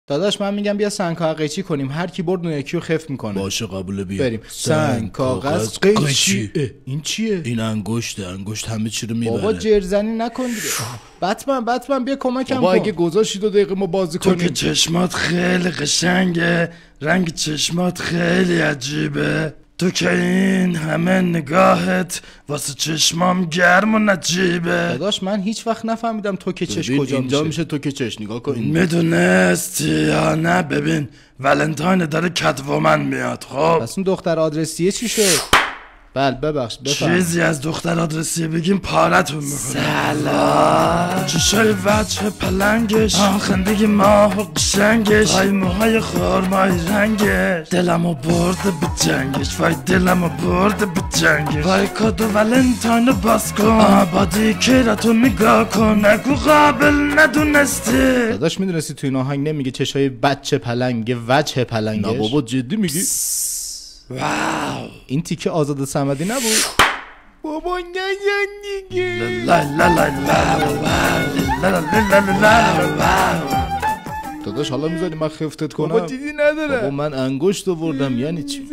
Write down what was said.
داداش من میگم بیا سنگ کاغذ قیچی کنیم، هر کی برد اون یکی رو خف میکنه. باشه قبول بیا. بریم. سنگ کاغذ قیچی. این چیه؟ این انگشت همه چی رو میبره. بابا جرزنی نکن دیگه. بتمن بیا کمکم کن. بابا اگه گذاشتی 2 دقیقه ما بازی کنیم. تو که چشمات خیلی قشنگه، رنگ چشمات خیلی عجیبه، تو که این همه نگاهت واسه چشمام گرم و نجیبه. داداش من هیچ وقت نفهمیدم تو که چش کجا اینجا میشه تو که چش. نگاه کن میدونستی یا نه؟ ببین ولنتاین داره کدومن میاد. خب پس اون دختر آدرسیه چی شد؟ بله ببخش بفهم. چیزی از دختر آدرسیه بگیم پارتون میکنه. سلام. چشای وجه پلنگش، خندگی ماه و قشنگش، های موهای خورمای رنگش، دلمو برده به جنگش، وای دلمو برده به جنگش، وای کادو ولنتاینو باز کن، بادی کیراتو نگاه کن، نگو قابل ندونستی. داداش میدونستی تو این آهنگ نمیگه چشای بچه پلنگه، وجه پلنگش؟ نه بابا جدی میگی؟ واو این تیکه آزاد صمدی نبود؟ بابا نزن دیگه. داداش حالا میذاری من خفتت کنم؟ بابا چیزی نداره. بابا من انگشت آوردم یعنی چی؟